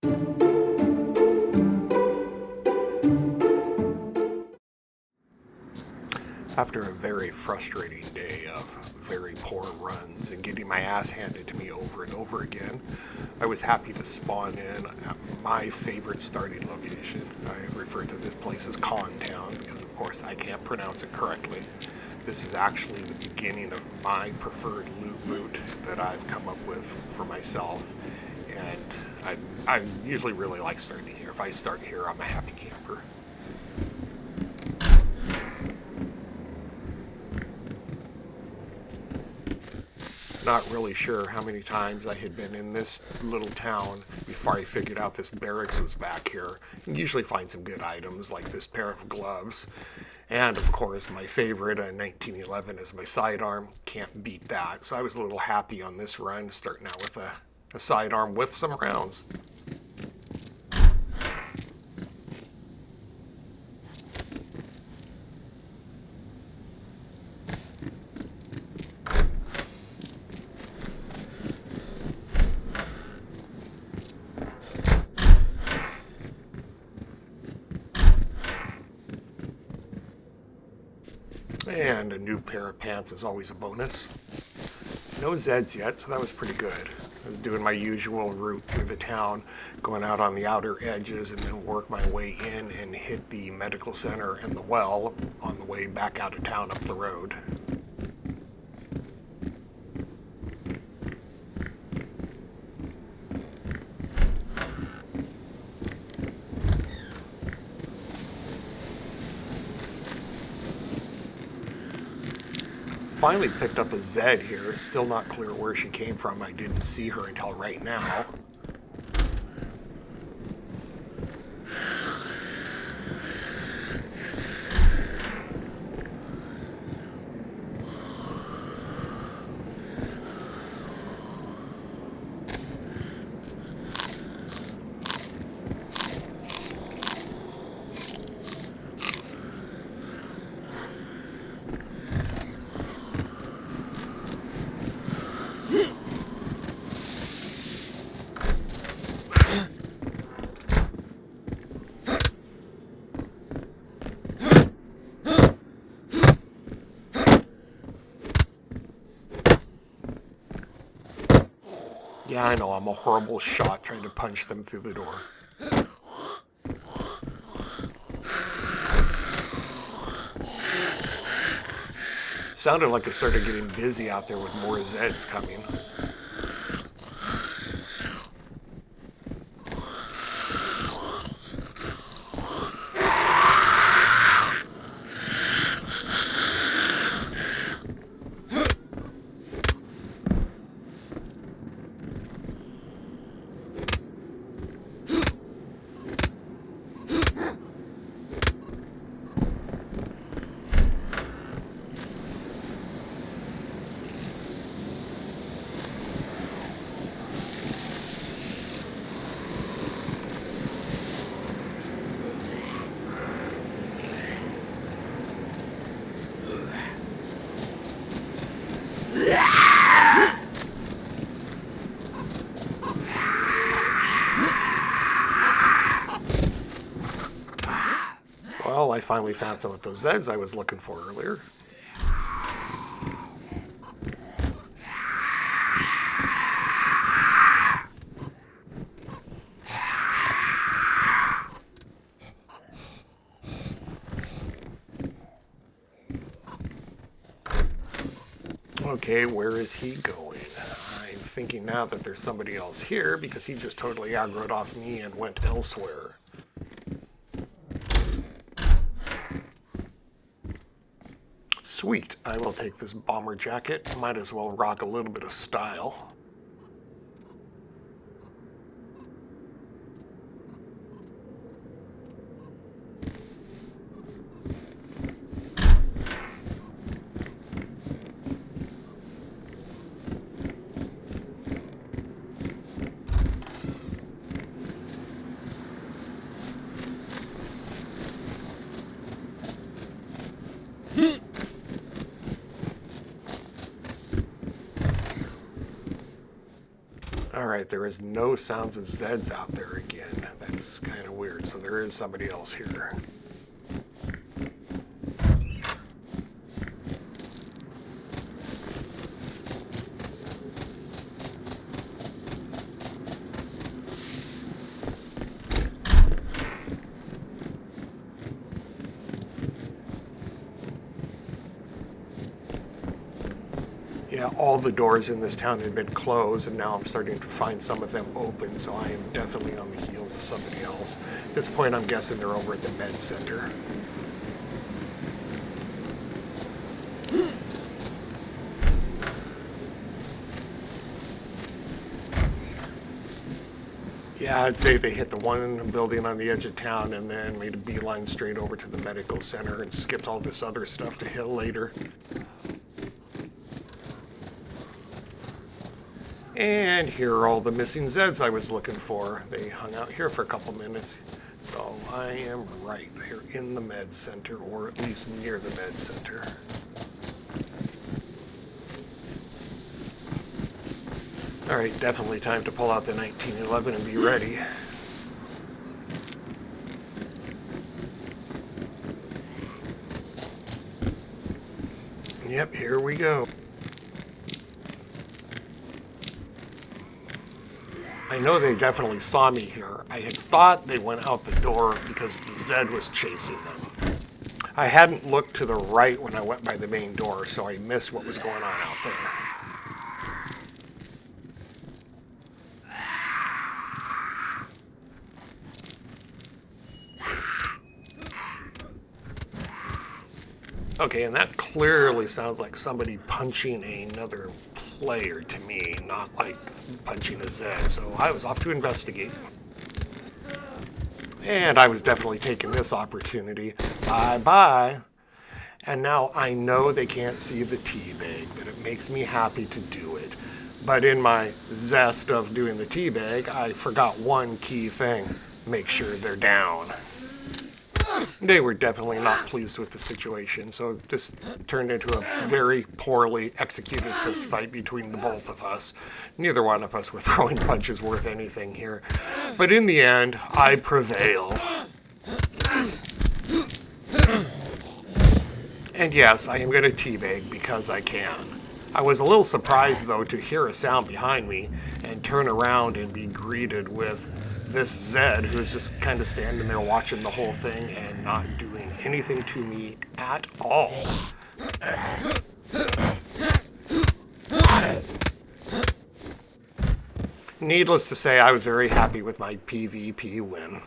After a very frustrating day of very poor runs and getting my ass handed to me over and over again, I was happy to spawn in at my favorite starting location. I refer to this place as Con Town because, of course, I can't pronounce it correctly. This is actually the beginning of my preferred loot route that I've come up with for myself, and I usually really like starting here. If I start here, I'm a happy camper. Not really sure how many times I had been in this little town before I figured out this barracks was back here. You usually find some good items like this pair of gloves. And of course, my favorite, a 1911 as my sidearm. Can't beat that. So I was a little happy on this run, starting out with a sidearm with some rounds. And a new pair of pants is always a bonus. No Zeds yet, so that was pretty good. I was doing my usual route through the town, going out on the outer edges and then work my way in and hit the medical center and the well on the way back out of town up the road. Finally picked up a Zed here. Still not clear where she came from. I didn't see her until right now. Yeah, I know, I'm a horrible shot trying to punch them through the door. Sounded like it started getting busy out there with more Zeds coming. Well, I finally found some of those Zeds I was looking for earlier. Okay, where is he going? I'm thinking now that there's somebody else here because he just totally aggroed off me and went elsewhere. Sweet, I will take this bomber jacket. Might as well rock a little bit of style. there is no sounds of Zeds out there again. That's kind of weird. So there is somebody else here. Yeah, all the doors in this town had been closed, and now I'm starting to find some of them open, so I am definitely on the heels of somebody else. At this point, I'm guessing they're over at the med center. Yeah, I'd say they hit the one building on the edge of town and then made a beeline straight over to the medical center and skipped all this other stuff to hit later. And here are all the missing Zeds I was looking for. They hung out here for a couple minutes. So I am right. They're in the med center, or at least near the med center. All right, definitely time to pull out the 1911 and be ready. Yep, here we go. I know they definitely saw me here. I had thought they went out the door because the Zed was chasing them. I hadn't looked to the right when I went by the main door, so I missed what was going on out there. Okay, and that clearly sounds like somebody punching another player to me, not like punching a Zed, so I was off to investigate. And I was definitely taking this opportunity. Bye-bye. And now I know they can't see the teabag, but it makes me happy to do it. But in my zest of doing the teabag, I forgot one key thing. Make sure they're down. They were definitely not pleased with the situation, so this turned into a very poorly executed fist fight between the both of us. Neither one of us were throwing punches worth anything here. But in the end, I prevail. And yes, I am going to teabag because I can. I was a little surprised, though, to hear a sound behind me and turn around and be greeted with this Zed who's just kind of standing there watching the whole thing and not doing anything to me at all. Needless to say, I was very happy with my PvP win.